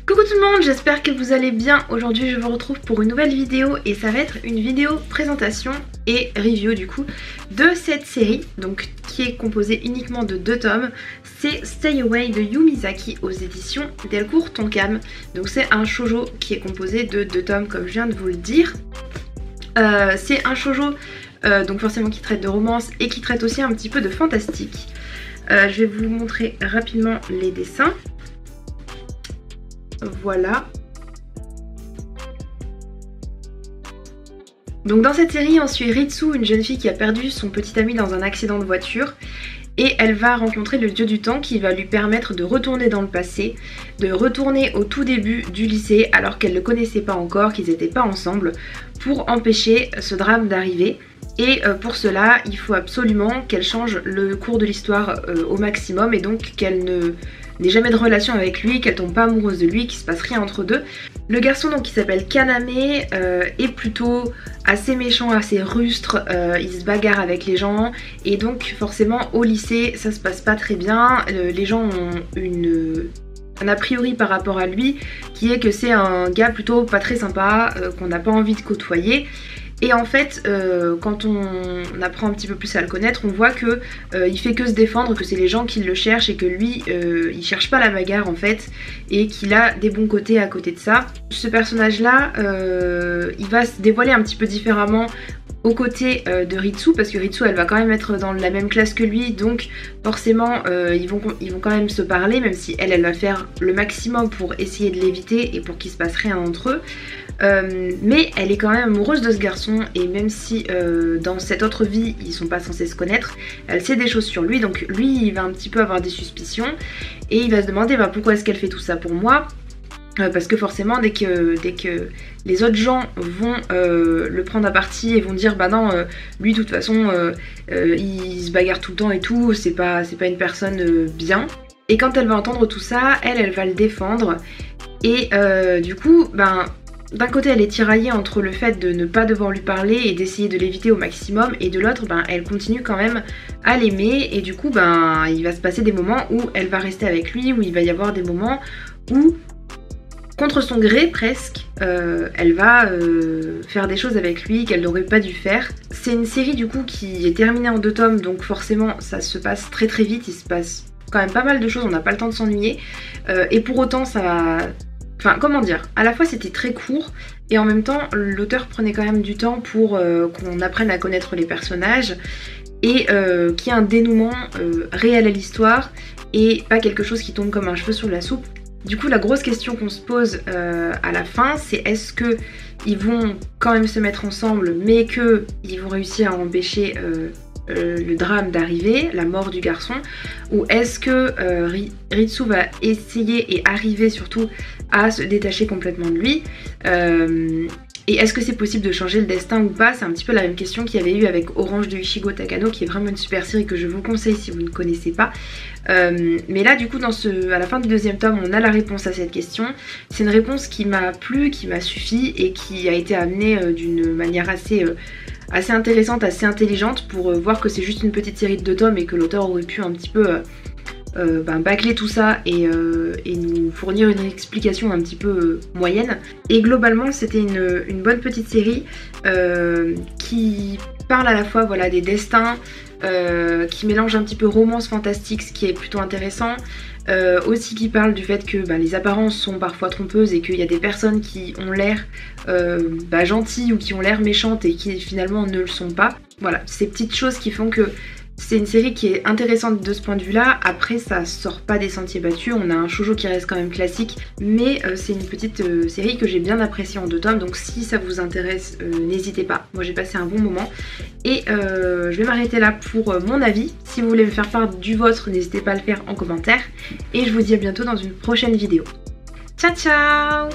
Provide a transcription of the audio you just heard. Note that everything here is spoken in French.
Coucou tout le monde, j'espère que vous allez bien. Aujourd'hui je vous retrouve pour une nouvelle vidéo et ça va être une vidéo présentation et review du coup de cette série, donc qui est composée uniquement de 2 tomes. C'est Stay Away de Yu Mizaki aux éditions Delcourt Tonkam. Donc c'est un shoujo qui est composé de 2 tomes comme je viens de vous le dire. C'est un shoujo donc forcément qui traite de romance et qui traite aussi un petit peu de fantastique. Je vais vous montrer rapidement les dessins. Voilà. Donc dans cette série on suit Ritsu, une jeune fille qui a perdu son petit ami dans un accident de voiture. Et elle va rencontrer le dieu du temps qui va lui permettre de retourner dans le passé, de retourner au tout début du lycée alors qu'elle ne le connaissait pas encore, qu'ils n'étaient pas ensemble, pour empêcher ce drame d'arriver. Et pour cela, il faut absolument qu'elle change le cours de l'histoire au maximum et donc qu'elle n'ait jamais de relation avec lui, qu'elle tombe pas amoureuse de lui, qu'il se passe rien entre deux. Le garçon donc qui s'appelle Kaname est plutôt assez méchant, assez rustre, il se bagarre avec les gens et donc forcément au lycée ça se passe pas très bien, les gens ont un a priori par rapport à lui qui est que c'est un gars plutôt pas très sympa, qu'on n'a pas envie de côtoyer. Et en fait, quand on apprend un petit peu plus à le connaître, on voit que il fait que se défendre, que c'est les gens qui le cherchent et que lui, il cherche pas la bagarre en fait, et qu'il a des bons côtés à côté de ça. Ce personnage-là, il va se dévoiler un petit peu différemment aux côtés de Ritsu, parce que Ritsu elle va quand même être dans la même classe que lui, donc forcément ils vont quand même se parler, même si elle va faire le maximum pour essayer de l'éviter et pour qu'il se passe rien entre eux. Mais elle est quand même amoureuse de ce garçon et même si dans cette autre vie ils sont pas censés se connaître, elle sait des choses sur lui, donc lui il va un petit peu avoir des suspicions et il va se demander pourquoi est-ce qu'elle fait tout ça pour moi. Parce que forcément dès que les autres gens vont le prendre à partie et vont dire bah non lui de toute façon il se bagarre tout le temps et tout, c'est pas une personne bien. Et quand elle va entendre tout ça, elle va le défendre et du coup d'un côté elle est tiraillée entre le fait de ne pas devoir lui parler et d'essayer de l'éviter au maximum, et de l'autre elle continue quand même à l'aimer et du coup il va se passer des moments où elle va rester avec lui, où il va y avoir des moments où contre son gré presque, elle va faire des choses avec lui qu'elle n'aurait pas dû faire. C'est une série du coup qui est terminée en 2 tomes, donc forcément ça se passe très très vite, il se passe quand même pas mal de choses, on n'a pas le temps de s'ennuyer. Et pour autant ça va... Enfin comment dire, à la fois c'était très court et en même temps l'auteur prenait quand même du temps pour qu'on apprenne à connaître les personnages et qu'il y ait un dénouement réel à l'histoire et pas quelque chose qui tombe comme un cheveu sur la soupe. Du coup la grosse question qu'on se pose à la fin, c'est est-ce que ils vont quand même se mettre ensemble mais qu'ils vont réussir à empêcher le drame d'arriver, la mort du garçon, ou est-ce que Ritsu va essayer et arriver surtout à se détacher complètement de lui, et est-ce que c'est possible de changer le destin ou pas? C'est un petit peu la même question qu'il y avait eu avec Orange de Ichigo Takano, qui est vraiment une super série que je vous conseille si vous ne connaissez pas. Mais là du coup à la fin du 2e tome on a la réponse à cette question. C'est une réponse qui m'a plu, qui m'a suffi et qui a été amenée d'une manière assez intéressante, assez intelligente, pour voir que c'est juste une petite série de 2 tomes et que l'auteur aurait pu un petit peu bâcler tout ça et nous fournir une explication un petit peu moyenne. Et globalement c'était une bonne petite série qui parle à la fois des destins, qui mélange un petit peu romance fantastique, ce qui est plutôt intéressant. Aussi qui parle du fait que les apparences sont parfois trompeuses et qu'il y a des personnes qui ont l'air gentilles ou qui ont l'air méchantes et qui finalement ne le sont pas. Voilà, ces petites choses qui font que c'est une série qui est intéressante de ce point de vue là. Après ça sort pas des sentiers battus, on a un shoujo qui reste quand même classique, mais c'est une petite série que j'ai bien appréciée en 2 tomes, donc si ça vous intéresse n'hésitez pas, moi j'ai passé un bon moment. Et je vais m'arrêter là pour mon avis. Si vous voulez me faire part du vôtre, n'hésitez pas à le faire en commentaire, et je vous dis à bientôt dans une prochaine vidéo. Ciao ciao!